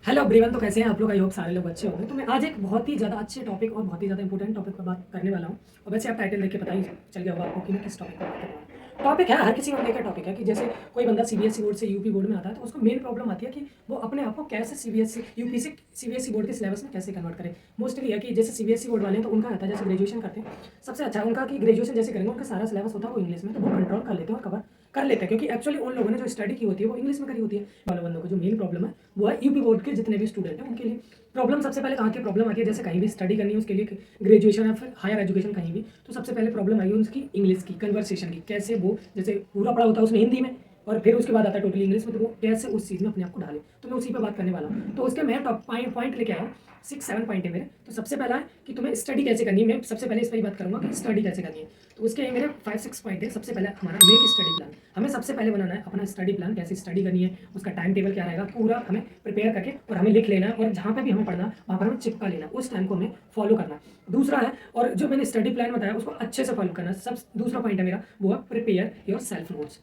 Hello everyone. तो कैसे हैं आप लोग? आई होप सारे लोग अच्छे होंगे। तो मैं आज एक बहुत ही ज़्यादा अच्छे टॉपिक और बहुत ही ज़्यादा इंपॉर्टेंट टॉपिक पर बात करने वाला हूँ। और वैसे आप टाइटल देख के पता ही चल गया होगा आपको कि मैं किस टॉपिक पर बात करने वाला हूँ। टॉपिक है, हर किसी को लेकर टॉपिक है कि जैसे कोई बंदा सीबीएसई बोर्ड से यूपी बोर्ड में आता है तो उसको मेन प्रॉब्लम आती है कि वो अपने आप को कैसे सीबीएसई यूपी से सीबीएसई बोर्ड के सिलेबस में कैसे कन्वर्ट करें। मोस्टली है कि जैसे सीबीएसई बोर्ड वाले हैं तो उनका आता है जैसे ग्रेजुएशन करते हैं, सबसे अच्छा है उनका कि ग्रेजुएशन जैसे करेंगे उनका सारा सिलेबस होता है वो इंग्लिश में, तो वो कंट्रोल कर लेते हैं और कवर कर लेते हैं क्योंकि एक्चुअली उन लोगों ने जो स्टडी की होती है वो इंग्लिश में करी होती है। वालों बंदों को जो मेन प्रॉब्लम है वो है यूपी बोर्ड के जितने भी स्टूडेंट हैं उनके लिए प्रॉब्लम सबसे पहले कहाँ की प्रॉब्लम आती है। जैसे कहीं भी स्टडी करनी है उसके लिए, ग्रेजुएशन या फिर हायर एजुकेशन कहीं भी, तो सबसे पहले प्रॉब्लम आई है उसकी इंग्लिश की, कन्वर्सेशन की। कैसे वो जैसे पूरा पढ़ा होता है उसमें हिंदी में और फिर उसके बाद आता है टोटली इंग्लिश में, तो वो कैसे उस चीज़ में अपने आप को ढाले। तो मैं उसी पर बात करने वाला हूँ। तो उसके मैं टॉप पॉइंट लेके आया हूँ, 6-7 पॉइंट है मेरे। तो सबसे पहला है कि तुम्हें स्टडी कैसे करनी है। मैं सबसे पहले इस पर ही बात करूँगा कि स्टडी कैसे करनी है। तो उसके मेरे 5-6 पॉइंट है। सबसे पहले हमारा मेक स्टडी प्लान। हमें सबसे पहले बनाना है अपना स्टडी प्लान, कैसे स्टडी करनी है, उसका टाइम टेबल क्या रहेगा, पूरा हमें प्रिपेयर करके और हमें लिख लेना है और जहाँ पे भी हमें पढ़ना वहाँ पर हमें चिपका लेना, उस टाइम को हमें फॉलो करना। दूसरा है, और जो मैंने स्टडी प्लान बताया उसको अच्छे से फॉलो करना। सब दूसरा पॉइंट है मेरा वो है प्रिपेयर योर सेल्फ नोट्स।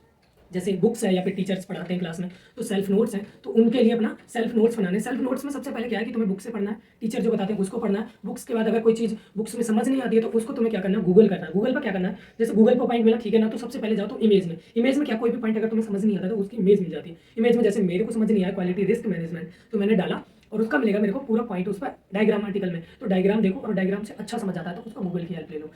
जैसे बुक्स है या फिर टीचर्स पढ़ाते हैं क्लास में तो सेल्फ नोट्स हैं, तो उनके लिए अपना सेल्फ नोट्स बनाने। सेल्फ नोट्स में सबसे पहले क्या है कि तुम्हें बुक से पढ़ना है, टीचर जो बताते हैं उसको पढ़ना है। बुक्स के बाद अगर कोई चीज़ बुक्स में समझ नहीं आती है तो उसको तुम्हें क्या करना है, गूगल करना है। गूगल पर क्या करना है, जैसे गूगल पर पॉइंट मिला ठीक है ना, तो सबसे पहले जाओ तो इमेज में। इमेज में क्या, कोई भी पॉइंट अगर तुम्हें समझ नहीं आता तो उसकी इमेज मिल जाती है। इमेज में जैसे मेरे को समझ नहीं आया क्वालिटी रिस्क मैनेजमेंट, तो मैंने डाला और उसका मिलेगा मेरे को पूरा पॉइंट उस पर डायग्राम आर्टिकल में। तो डायग्राम देखो और डायग्राम से अच्छा समझ आता है तो उसका गूगल की हेल्प ले लो।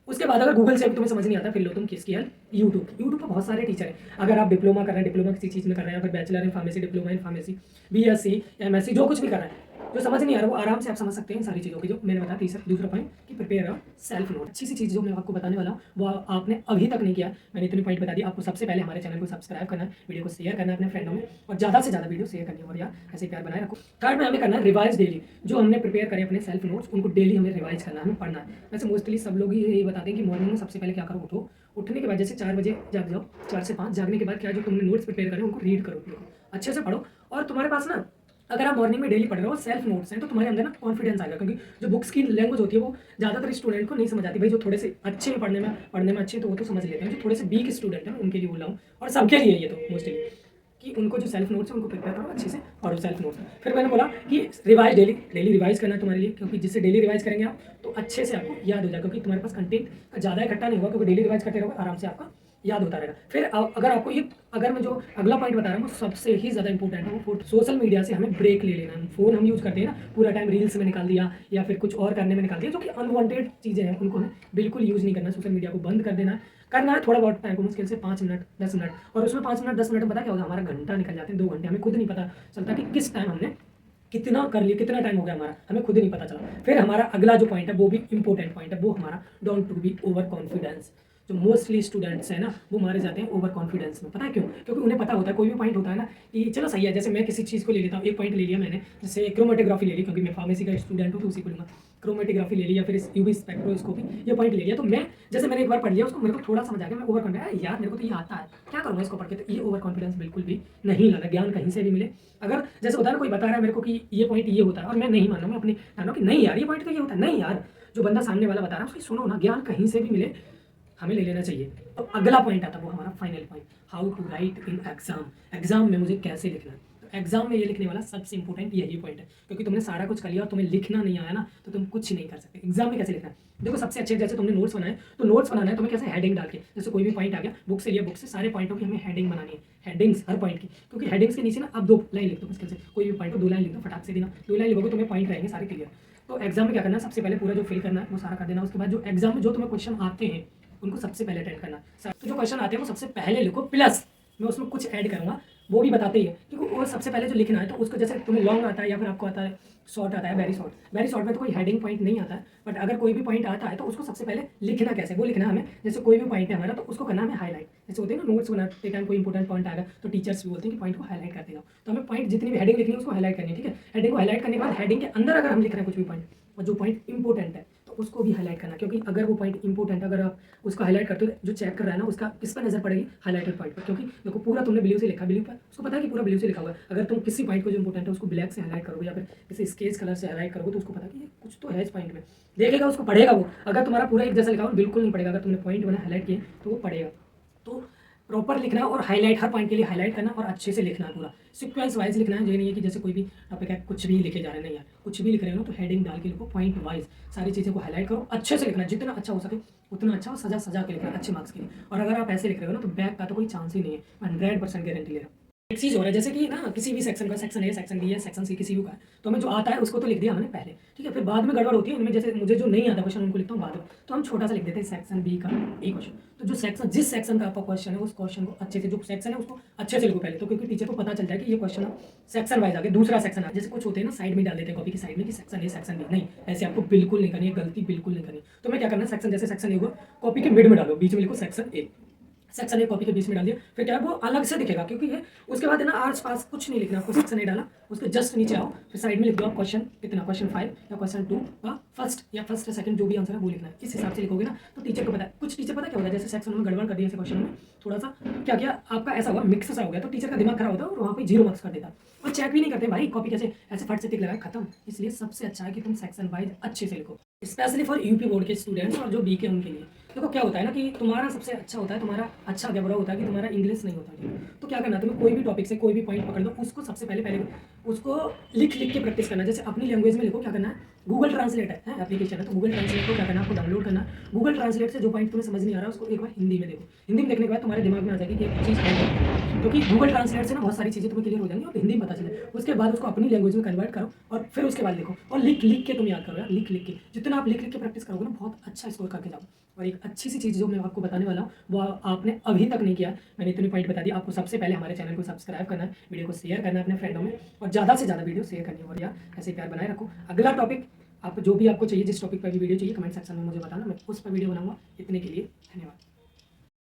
उसके बाद अगर गूगल से भी तुम्हें समझ नहीं आता फिर लो तुम किसकी हेल्प, यूट्यूब पर बहुत सारे टीचर हैं। अगर आप डिप्लोमा कर रहे हैं, डिप्लोमा किसी चीज़ में कर रहे हैं, या फिर bachelor in pharmacy, diploma in pharmacy, BSc, MSc, जो कुछ भी कर रहे हैं, जो समझ नहीं आ रहा वो आराम से आप समझ सकते हैं इन सारी चीज़ों की। जो मैंने बताया तीसरा दूसरा पॉइंट कि प्रिपेयर अ सेल्फ नोट। अच्छी सी चीज़ जो मैं आपको बताने वाला हूँ वो आपने अभी तक नहीं किया, मैंने इतनी पॉइंट बता दी। आपको सबसे पहले हमारे चैनल को सब्सक्राइब करना है, वीडियो को शेयर करना है अपने फ्रेंडों में और ज़्यादा से ज़्यादा वीडियो शेयर करनी है और यार ऐसे प्यार बनाए रखो। थर्ड में हमें करना है रिवाइज डेली। जो हमने प्रिपेयर करे अपने सेल्फ नोट्स उनको डेली हमें रिवाइज करना है, हमें पढ़ना है। वैसे मोस्टली सब लोग ये बताते हैं कि मॉर्निंग में सबसे पहले क्या करो, उठो, उठने के बाद जैसे 4 बजे जाग जाओ, 4 से 5 जागने के बाद क्या जो तुमने नोट्स प्रिपेयर करें उनको रीड करो, अच्छे से पढ़ो। और तुम्हारे पास ना अगर आप मॉर्निंग में डेली पढ़ रहे हो सेल्फ नोट्स हैं तो तुम्हारे अंदर ना कॉन्फिडेंस आएगा, क्योंकि जो बुक्स की लैंग्वेज होती है वो ज़्यादातर स्टूडेंट को नहीं समझ आती। भाई जो थोड़े से अच्छे हैं पढ़ने में अच्छे तो वो तो समझ लेते हैं, जो थोड़े से वीक स्टूडेंट हैं उनके लिए बोल रहा हूँ और सबके लिए ये तो मोस्टली कि उनको जो सेल्फ नोट्स है उनको प्रिपेयर करो अच्छे से, पढ़ो सेल्फ नोट्स। फिर मैंने बोला कि रिवाइज डेली रिवाइज करना है तुम्हारे लिए, क्योंकि जिससे डेली रिवाइज करेंगे आप तो अच्छे से आपको याद हो जाएगा, क्योंकि तुम्हारे पास कंटेंट ज़्यादा इकट्ठा नहीं होगा, क्योंकि डेली रिवाइज करते रहोगे आराम से आपका याद होता रहेगा। फिर अगर आपको ये, अगर मैं जो अगला पॉइंट बता रहा हूँ सबसे ही ज़्यादा इंपॉर्टेंट है वो सोशल मीडिया से हमें ब्रेक ले लेना है। फ़ोन हम यूज़ करते हैं ना, पूरा टाइम रील्स में निकाल दिया या फिर कुछ और करने में निकाल दिया, जो कि अनवांटेड चीज़ें हैं उनको हमें बिल्कुल यूज़ नहीं करना। सोशल मीडिया को बंद कर देना करना है थोड़ा बहुत टाइम को, मुश्किल से 5 मिनट 10 मिनट, और उसमें 5 मिनट 10 मिनट में पता क्या होगा, हमारा घंटा निकल जाते हैं, 2 घंटे, हमें खुद नहीं पता चलता कि किस टाइम हमने कितना कर लिया, कितना टाइम हो गया हमारा, हमें खुद ही नहीं पता चला। फिर हमारा अगला जो पॉइंट है वो भी इंपॉर्टेंट पॉइंट है, वो हमारा don't to be over confidence. जो मोस्टली स्टूडेंट्स हैं ना वो मारे जाते हैं ओवर कॉन्फिडेंस में। पता है क्यों? क्योंकि उन्हें पता होता है कोई भी पॉइंट होता है ना कि चलो सही है, जैसे मैं किसी चीज़ को ले लेता हूँ, एक पॉइंट ले लिया मैंने, जैसे क्रोमेटोग्राफी ले ली, क्योंकि मैं फार्मेसी का स्टूडेंट हूँ तो उसी को लूँगा, क्रोमेटोग्राफी ले ली या फिर यूवी स्पेक्ट्रोस्कोपी, ये पॉइंट ले लिया। तो मैं जैसे मैंने एक बार पढ़ लिया उसको, मेरे को थोड़ा समझ आ गया, मैं ओवर कॉन्फिडेंस, यार मेरे को तो ये आता है, क्या करूँगा इसको पढ़ के। तो ये ओवर कॉन्फिडेंस बिल्कुल भी नहीं लाना। ज्ञान कहीं से भी मिले, अगर जैसे होता है ना कोई बता रहा है मेरे को कि ये पॉइंट ये होता है और मैं नहीं मान रहा, मैं अपनी मान कि नहीं यार ये पॉइंट तो ये होता है, नहीं यार जो बंदा सामने वाला बता रहा है उसकी सुनो ना, ज्ञान कहीं से भी मिले हमें ले लेना चाहिए। तो अगला पॉइंट आता है वो हमारा final point, how to write in exam. Exam में मुझे कैसे लिखना है, तो एग्जाम में ये लिखने वाला सबसे इंपॉर्टेंट यही पॉइंट है, क्योंकि तुमने सारा कुछ कर लिया और तुम्हें लिखना नहीं आया ना तो तुम कुछ नहीं कर सकते। एग्जाम में कैसे लिखना है, देखो सबसे अच्छे, जैसे तुमने नोट्स बनाए तो नोट्स बनाना है तुम्हें कैसे, हेडिंग डाल के, जैसे कोई भी पॉइंट आ गया बुक से लिया, बुक से सारे पॉइंटों की हमें हेडिंग बनानी है, हेडिंग्स हर पॉइंट की, क्योंकि हेडिंग्स के नीचे ना आप 2 लाइन लिख दो मुश्किल से, कोई भी पॉइंट को 2 लाइन लिख दो फटाक से देना, 2 लाइन लिखोगे तुम्हें पॉइंट रहेंगे सारे क्लियर। तो एग्जाम में क्या करना है, सबसे पहले पूरा जो फिल करना है वो सारा कर देना। उसके बाद जो एग्जाम में जो तुम्हें क्वेश्चन आते हैं उनको सबसे पहले अटेंड करना। तो जो क्वेश्चन आते हैं वो सबसे पहले लिखो, प्लस मैं उसमें कुछ ऐड करूँगा वो भी बताते ही है, क्योंकि वो सबसे पहले जो लिखना है तो उसको, जैसे तुम्हें लॉन्ग आता है या फिर आपको आता है शॉर्ट आता है, वेरी शॉर्ट में तो कोई हेडिंग पॉइंट नहीं आता है, बट अगर कोई भी पॉइंट आता है तो उसको सबसे पहले लिखना कैसे, वो लिखना है हमें। जैसे कोई भी पॉइंट है हमारा तो उसको करना हमें हाईलाइट, जैसे होते हैं ना नोट्स बनाते टाइम कोई इंपॉर्टेंट पॉइंट आएगा तो टीचर्स भी बोलते हैं कि पॉइंट को हाईलाइट करते जाओ, तो हमें पॉइंट जितनी भी हेडिंग लिखनी है उसको हाईलाइट करनी है, ठीक है। हेडिंग को हाईलाइट करने के बाद हेडिंग के अंदर अगर हम लिख रहे हैं कुछ भी पॉइंट और जो पॉइंट इंपॉर्टेंट है तो उसको भी हाईलाइट करना, क्योंकि अगर वो पॉइंट इंपॉर्टेंट अगर आप उसको हाईलाइट करते हो जो चेक कर रहा है ना उसका किस पर नजर पड़ेगी, हाईलाइटेड पॉइंट पर, क्योंकि देखो पूरा तुमने ब्लू से लिखा, ब्लू पर उसको पता है कि पूरा ब्लू से लिखा हुआ है। अगर तुम किसी पॉइंट को जो इंपॉर्टेंट है उसको ब्लैक से हाईलाइट करोगे या फिर किसी स्केच कलर से हाईलाइट करोगे तो उसको पता कि ये कुछ तो है इस पॉइंट में, देखेगा उसको पढ़ेगा वो। अगर तुम्हारा पूरा एक जैसा लिखा हो बिल्कुल नहीं पढ़ेगा, अगर तुमने पॉइंट बना हाईलाइट किए तो वो पढ़ेगा। तो प्रॉपर लिखना है और हाईलाइट, हर पॉइंट के लिए हाईलाइट करना और अच्छे से लिखना है पूरा सीक्वेंस वाइज लिखना है। ये नहीं है कि जैसे कोई भी टॉपिक है कुछ भी लिखे जा रहे हैं, नहीं यार, कुछ भी लिख रहे हो ना तो हेडिंग डाल के लिखो, पॉइंट वाइज सारी चीज़ें को हाईलाइट करो, अच्छे से लिखना है, जितना अच्छा हो सके उतना अच्छा, और सजा सजा के लिखना है अच्छे मार्क्स के लिए। और अगर आप ऐसे लिख रहे हो ना तो बैक का तो कोई चांस ही नहीं है, 100% गारंटी ले रहा हूँ। एक चीज़ हो रहा है जैसे कि ना किसी भी सेक्शन का, सेक्शन ए, सेक्शन बी या सेक्शन सी किसी भी का है, तो हमें जो आता है उसको तो लिख दिया हमने पहले, ठीक है, फिर बाद में गड़बड़ होती है इनमें, जैसे मुझे जो नहीं आता क्वेश्चन उनको लिखता हूँ बाद में, तो हम छोटा सा लिख देते हैं सेक्शन बी का ए क्वेश्चन। तो जो सेक्शन, जिस सेक्शन का आपका क्वेश्चन है उस क्वेश्चन को अच्छे से, जो सेक्शन है उसको अच्छे से लिखो पहले, तो क्योंकि टीचर को पता चल जाए कि ये क्वेश्चन सेक्शन वाइज आगे दूसरा सेक्शन है। जैसे कुछ होते हैं ना साइड में डाल देते हैं कॉपी की साइड में कि सेक्शन ए सेक्शन बी, नहीं, ऐसे आपको बिल्कुल नहीं करनी है, गलती बिल्कुल नहीं करनी। तो मैं क्या करना है, सेक्शन जैसे सेक्शन ए हुआ कॉपी के मिड में डालो, बीच में लिखो section A, section A copy के बीच में डाल दिया, फिर क्या है वो अलग से दिखेगा क्योंकि ये, उसके बाद है ना आस पास कुछ नहीं लिखना आपको, सेक्शन ए डाला, उसके जस्ट नीचे आओ, फिर साइड में लिख दो आप क्वेश्चन कितना, क्वेश्चन 5 या क्वेश्चन 2 का फर्स्ट या फर्स्ट सेकंड जो भी आंसर है वो लिखना है। इस हिसाब से लिखोगे ना तो टीचर को पता है। कुछ टीचर पता क्या होता है, जैसे सेक्शन में गड़बड़ कर दिया, ऐसे क्वेश्चन में थोड़ा सा क्या किया आपका ऐसा हुआ, मिक्स सा हो गया, तो टीचर का दिमाग खराब होता है और वहाँ पे 0 मार्क्स कर देता है, और चेक भी नहीं करते भाई कॉपी कैसे ऐसे फट से टिक लगा खत्म। इसलिए सबसे अच्छा है कि तुम सेक्शन वाइज अच्छे से लिखो, स्पेशली फॉर यूपी बोर्ड के स्टूडेंट्स और जो बी के उनके लिए। देखो क्या होता है ना कि तुम्हारा सबसे अच्छा होता है, तुम्हारा अच्छा क्या बुरा होता है कि तुम्हारा इंग्लिश नहीं होता, ठीक है, तो क्या करना है तुम्हें, कोई भी टॉपिक से कोई भी पॉइंट पकड़ लो, उसको सबसे पहले उसको लिख लिख के प्रैक्टिस करना है। जैसे अपनी लैंग्वेज में लिखो, क्या करना है, गूगल ट्रांसलेट है एप्लीकेशन है, तो गूगल ट्रांसलेट को क्या करना है आपको डाउनलोड करना है। गूगल ट्रांसलेट से जो पॉइंट तुम्हें समझ नहीं आ रहा उसको एक बार हिंदी में देखो, हिंदी में देखने के बाद तुम्हारे दिमाग में आ जाएगी कि एक चीज़ है, क्योंकि गूगल ट्रांसलेट से ना बहुत सारी चीज़ें तुम्हें क्लियर हो जाएंगी और हिंदी में पता चले। उसके बाद उसको अपनी लैंग्वेज में कन्वर्ट करो और फिर उसके बाद लिखो, और लिख लिख के तुम याद करो यार, लिख लिख के, जितना आप लिख लिख के प्रैक्टिस करोगे ना बहुत अच्छा स्कोर करके जाओ। और एक अच्छी सी चीज़ जो मैं आपको बताने वाला हूँ वो आपने अभी तक नहीं किया, मैंने इतनी पॉइंट बता दी आपको। सबसे पहले हमारे चैनल को सब्सक्राइब करना है, वीडियो को शेयर करना है अपने फ्रेंडों में, और ज़्यादा से ज़्यादा वीडियो शेयर करनी है, और यार ऐसे प्यार बनाए रखो। अगला टॉपिक आप जो भी आपको चाहिए, जिस टॉपिक पर भी वीडियो चाहिए कमेंट सेक्शन में मुझे बताना, मैं उस पर वीडियो बनाऊंगा। इतने के लिए धन्यवाद।